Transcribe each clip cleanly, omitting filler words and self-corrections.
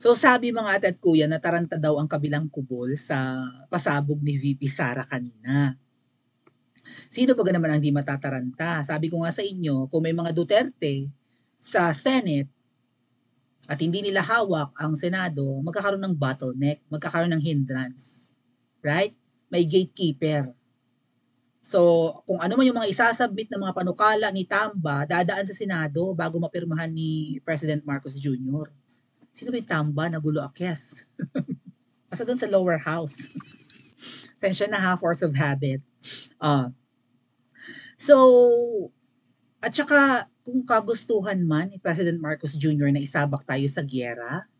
So sabi mga ate at kuya, nataranta daw ang kabilang kubol sa pasabog ni VP Sara kanina. Sino ba naman ang di matataranta? Sabi ko nga sa inyo, kung may mga Duterte sa Senate at hindi nila hawak ang Senado, magkakaroon ng bottleneck, magkakaroon ng hindrance. Right? May gatekeeper. So, kung ano man yung mga isasubmit ng mga panukala ni Tamba, dadaan sa Senado bago mapirmahan ni President Marcos Jr. Sino ba yung Tamba na gulo akyes? Basta doon sa lower house. Sensya na ha, force of habit. So, at saka kung kagustuhan man ni President Marcos Jr. na isabak tayo sa giyera,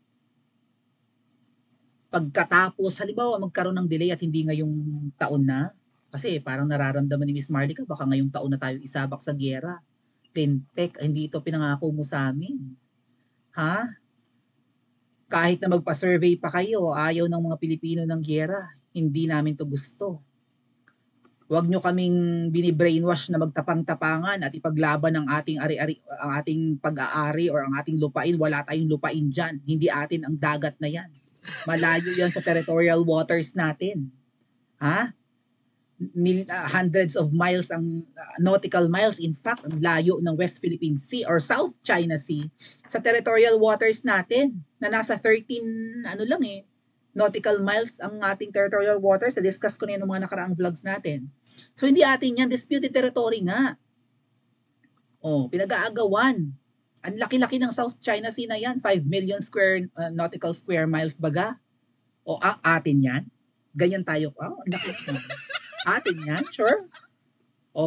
pagkatapos, halimbawa magkaroon ng delay at hindi ngayong taon na, kasi parang nararamdaman ni Miss Marlica, baka ngayong taon na tayo isabak sa giyera. Tintek, hindi ito pinangako mo sa amin. Ha? Kahit na magpa-survey pa kayo, ayaw ng mga Pilipino ng giyera. Hindi namin to gusto. Huwag nyo kaming bini-brainwash na magtapang-tapangan at ipaglaban ang ating ari-ari, ang ating pag-aari or ang ating lupain. Wala tayong lupain dyan. Hindi atin ang dagat na yan. Malayo yan sa territorial waters natin. Ha? Hundreds of miles ang nautical miles, in fact, ang layo ng West Philippine Sea or South China Sea sa territorial waters natin na nasa 13 nautical miles ang ating territorial waters. Na-discuss ko na yun ng mga nakaraang vlogs natin. So, hindi atin yan. Disputed territory nga. Pinag-aagawan. Ang laki-laki ng South China Sea na yan. 5 million nautical square miles baga. Atin yan. Ganyan tayo. Ang laki na. Atin yan, sure.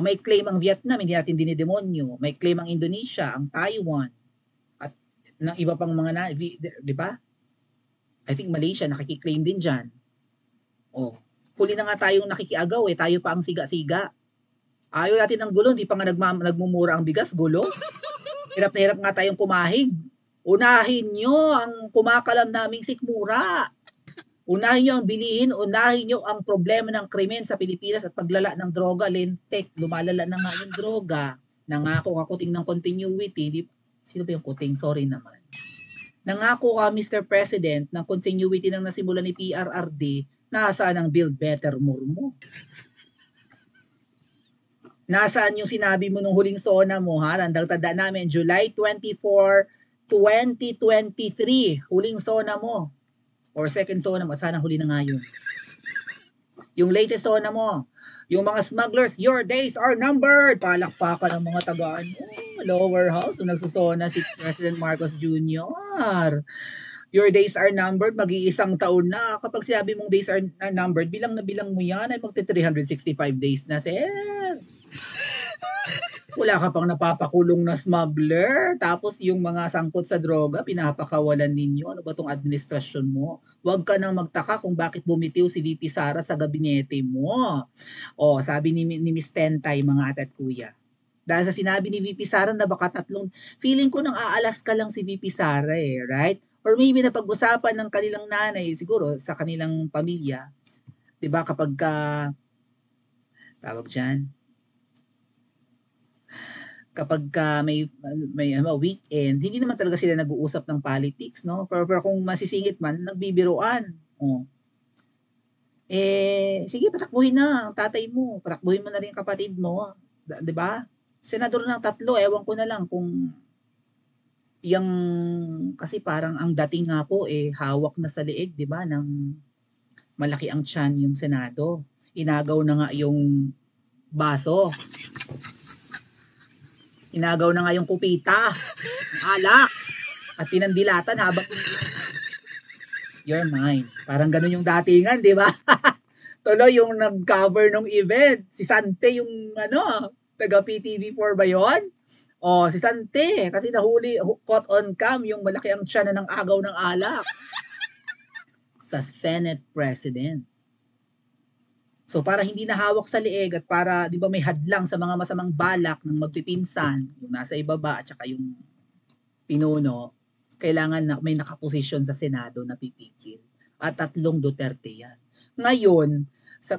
May claim ang Vietnam, hindi natin dinidemonyo. May claim ang Indonesia, ang Taiwan. At ng iba pang mga di ba? I think Malaysia nakikiklaim din dyan. Huli na nga tayong nakikiagaw tayo pa ang siga-siga. Ayaw natin ng gulo, hindi pa nga nagmumura ang bigas, gulo. Hirap na hirap nga tayong kumahig. Unahin nyo ang kumakalam naming sikmura. Unahin nyo ang bilihin, unahin nyo ang problema ng krimen sa Pilipinas at paglala ng droga, lintik, lumalala na nga yung droga. Nangako ka kuting ng continuity. Sino ba yung kuting? Sorry naman. Nangako ka, Mr. President, ng continuity ng nasimula ni PRRD, nasaan ang Build Better More mo? Nasaan yung sinabi mo nung huling SONA mo, ha? Tanda namin, July 24, 2023, huling SONA mo. Or second SONA mo, sana huli na nga yun. Yung latest SONA mo, yung mga smugglers, your days are numbered. Palakpakan ng mga tagaan lower house nung nagsusona si President Marcos Jr. Your days are numbered, mag-iisang taon na. Kapag sinabi mong days are numbered, bilang na bilang mo yan, ay magti-365 days na, sir. Wala ka pang napapakulong na smuggler. Tapos yung mga sangkot sa droga, pinapakawalan ninyo. Ano ba tong administrasyon mo? Huwag ka nang magtaka kung bakit bumitiw si VP Sara sa gabinete mo. Sabi ni Miss Tentay, mga ate at kuya. Dahil sa sinabi ni VP Sara na baka feeling ko nang aalas ka lang si VP Sara right? Or maybe napag-usapan ng kanilang nanay, siguro sa kanilang pamilya. Diba kapag tawag dyan, kapag may weekend, hindi naman talaga sila nag-uusap ng politics, no? Pero kung masisingit man, nagbibiruan. Sige, patakbuhin na ang tatay mo. Patakbuhin mo na rin kapatid mo. 'Di ba? Senador ng 3, ewan ko na lang kung yung kasi parang ang dating nga po hawak na sa leeg, 'di ba, ng malaki ang tiyan yung Senado. Inagaw na nga yung baso. Inagaw na nga yung kupita, alak, at pinandilatan habang you're mine. Parang ganun yung datingan, di ba? Tuloy yung nag-cover ng event. Si Sante yung taga PTV4 ba yun? Si Sante, kasi nahuli, caught on cam yung malaki ang tiyan na ng agaw ng alak. Sa Senate President. So para hindi nahawak sa leeg at para 'di ba may hadlang sa mga masamang balak ng magpipinsan, yung nasa ibaba at saka yung pinuno, kailangan na may nakaposisyon sa Senado na pipigil. At 3 Duterte yan. Ngayon,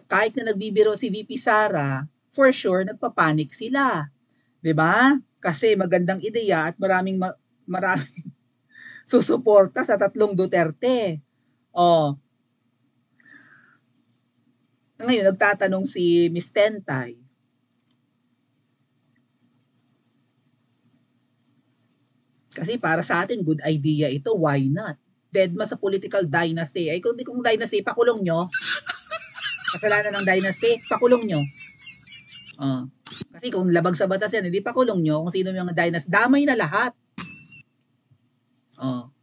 kahit na nagbibiro si VP Sara, for sure nagpapanik sila. 'Di ba? Kasi magandang ideya at maraming susuporta sa tatlong Duterte. Oh, ngayon nagtatanong si Miss Tentay, kasi para sa atin good idea ito, why not? Deadma sa political dynasty. Ay kung dynasty, pakulong nyo. Kasalanan ng dynasty, pakulong nyo. Oh. Kasi kung labag sa batas yan, hindi pakulong nyo kung sino yung dynasty. Damay na lahat. Oh.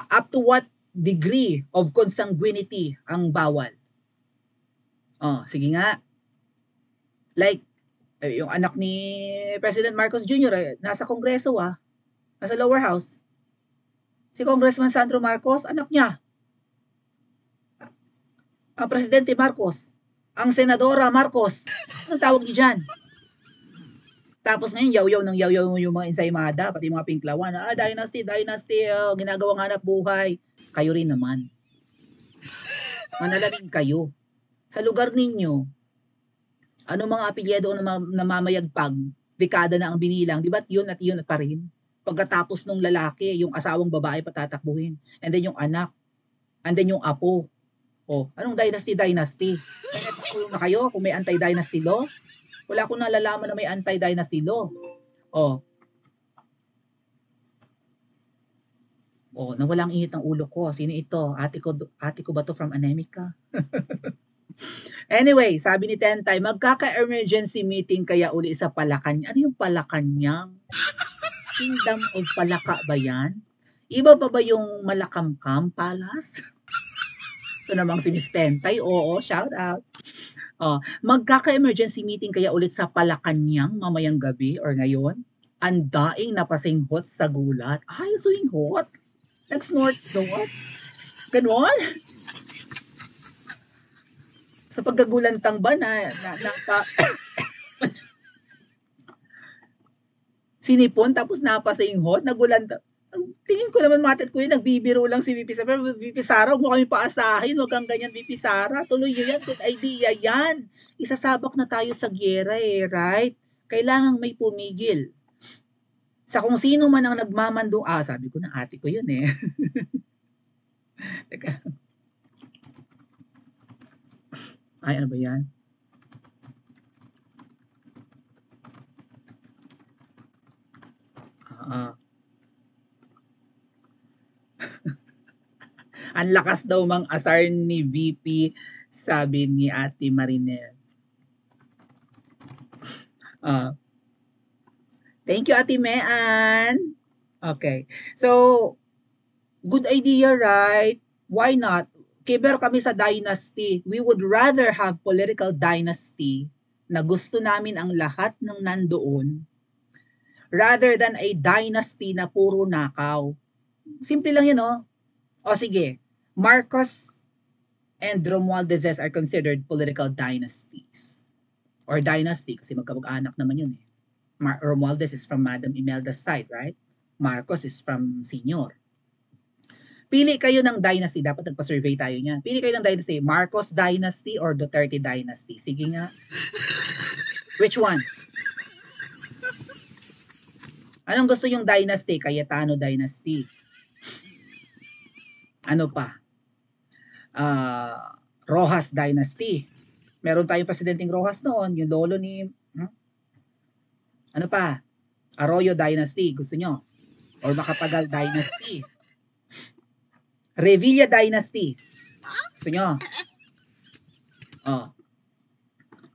Up to what degree of consanguinity ang bawal? Oh, sige nga. Like, yung anak ni President Marcos Jr. Nasa Kongreso nasa lower house. Si Congressman Sandro Marcos, anak niya. Ang Presidente Marcos. Ang Senadora Marcos. Anong tawag niyo dyan? Tapos ngayon, yaw-yaw ng yaw-yaw yung mga ensaymada, pati mga pinklawan. Dynasty, ginagawang hanap buhay. Kayo rin naman. Manalamin kayo. Sa lugar ninyo, ano mga apelyedo na namamayagpag, dekada na ang binilang, di ba yun at pa rin? Pagkatapos nung lalaki, yung asawang babae patatakbuhin. And then yung anak. And then yung apo. Anong dynasty? Pakulong na kayo kung may anti-dynasty law? Wala akong nalalaman na may anti-dynasty law. Nawalang init ng ulo ko. Sino ito? Ate ko ba to from Anemica? Anyway, sabi ni Tentay, magkaka-emergency meeting kaya uli sa Palacan. Ano yung Palacanang? Kingdom of Palaka ba yan? Iba ba yung Malakamkam Palace? Ito namang si Miss Tentay. Oo, shout out. Magkaka-emergency meeting kaya ulit sa Palakanyang mamayang gabi or ngayon? Ang daing napasinghot sa gulat. Ay, swinghot? Nag-snort. Ganon? Sa pagkagulantang ba sinipon tapos napasinghot, nagulantang. Tingin ko naman matit ko yun, nagbibiro lang si VP Sara. VP Sara, huwag mo kami paasahin, huwag kang ganyan VP Sara. Tuloy yun yan, good idea yan. Isasabak na tayo sa gyera right? Kailangang may pumigil. Sa kung sino man ang nagmamandong, sabi ko na ate ko yun Teka. Ay, ano ba yan? Ang lakas daw mang asar ni VP, sabi ni Ate Marinel. Thank you, Ate Mean. Okay. So, good idea, right? Why not? Pero kami sa dynasty, we would rather have political dynasty na gusto namin ang lahat ng nandoon rather than a dynasty na puro nakaw. Simple lang yun, sige. Marcos and Romualdez are considered political dynasties. Or dynasty, kasi magkamag-anak naman yun Romualdez is from Madam Imelda's side, right? Marcos is from Senior. Pili kayo ng dynasty. Dapat nagpa-survey tayo niyan. Pili kayo ng dynasty. Marcos dynasty or Duterte dynasty? Sige nga. Which one? Anong gusto yung dynasty? Cayetano dynasty. Ano pa? Rojas dynasty. Meron tayong presidenteng Rojas noon. Yung lolo ni... Ano pa? Arroyo dynasty. Gusto nyo? Or Macapagal dynasty. Revilla dynasty. Gusto nyo?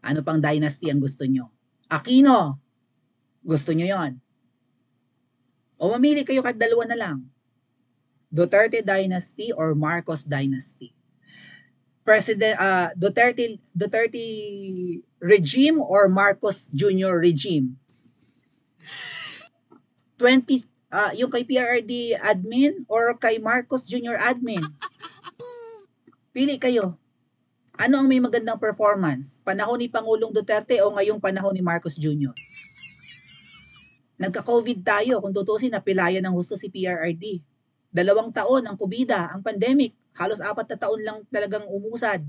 Ano pang dynasty ang gusto nyo? Aquino. Gusto nyo yon? O mamili kayo kahit dalawa na lang. Duterte dynasty or Marcos dynasty? Duterte regime or Marcos Jr. regime? 20 yung kay PRRD admin or kay Marcos Jr. admin? Pili kayo. Ano ang may magandang performance? Panahon ni Pangulong Duterte o ngayong panahon ni Marcos Jr.? Nagka-COVID tayo. Kung tutusin, napilayan ng husto si PRRD. 2 taon ang COVID, ang pandemic. Halos 4 na taon lang talagang umusad.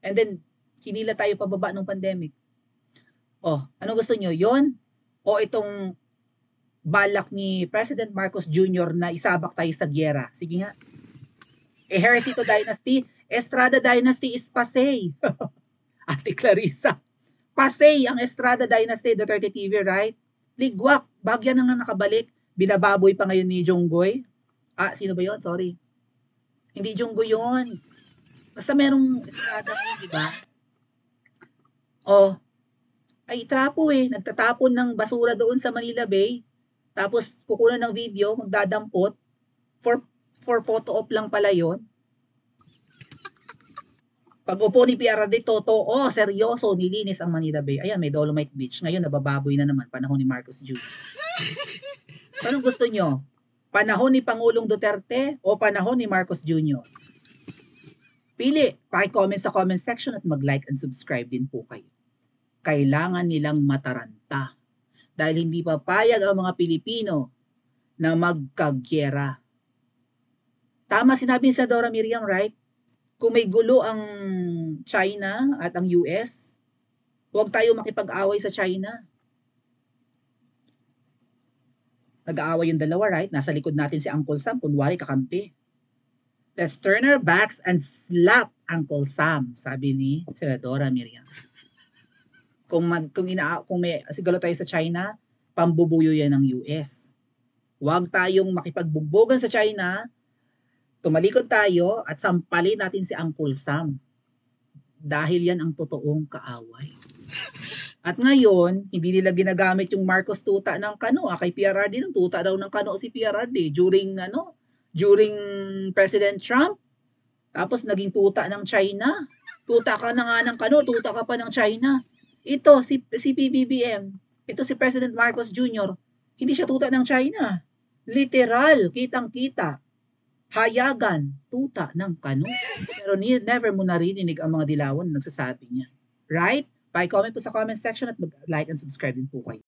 And then, hinila tayo pababa ng pandemic. Ano gusto nyo? Yon? O itong balak ni President Marcos Jr. na isabak tayo sa gyera. Sige nga. Ejercito Dynasty, Estrada Dynasty is Pasay. Ate Clarissa. Pasay ang Estrada Dynasty, Duterte TV, right? Ligwak, bagyan na nga nakabalik. Binababoy pa ngayon ni Jonggoy. Sino ba yon? Sorry. Hindi Jonggoy yun. Basta merong Estrada ngayon, di ba? Ay trapo nagtatapon ng basura doon sa Manila Bay. Tapos kukunan ng video, magdadampot. For photo op lang pala yon. Pag upo ni PRRD, totoo, seryoso, nilinis ang Manila Bay. Ayan, may Dolomite Beach. Ngayon, nabababoy na naman, panahon ni Marcos Jr. Anong gusto nyo? Panahon ni Pangulong Duterte o panahon ni Marcos Jr.? Pili, paki-comment sa comment section at mag-like and subscribe din po kayo. Kailangan nilang mataranta dahil hindi papayag ang mga Pilipino na magkagyera. Tama sinabi ni Dora Miriam, right? Kung may gulo ang China at ang US, huwag tayo makipag-away sa China. Nag-aaway yung dalawa, right? Nasa likod natin si Uncle Sam, kunwari kakampi. Let's turn our backs and slap Uncle Sam, sabi ni Senadora Miriam. Kung may sigalo tayo sa China, pambubuyo yan ng US. Huwag tayong makipagbugbogan sa China, tumalikod tayo at sampalin natin si Uncle Sam. Dahil yan ang totoong kaaway. At ngayon, hindi nila ginagamit yung Marcos tuta ng kano. Kay PRRD, ng tuta daw ng kano si PRRD during President Trump. Tapos naging tuta ng China. Tuta ka na nga ng kano, tuta ka pa ng China. Ito, si PBBM. Ito si President Marcos Jr. Hindi siya tuta ng China. Literal, kitang-kita. Hayagan, tuta ng kano. Pero never mo narinig ang mga dilawan na nagsasabi niya. Right? Pa-comment po sa comment section at mag-like and subscribe din po kayo.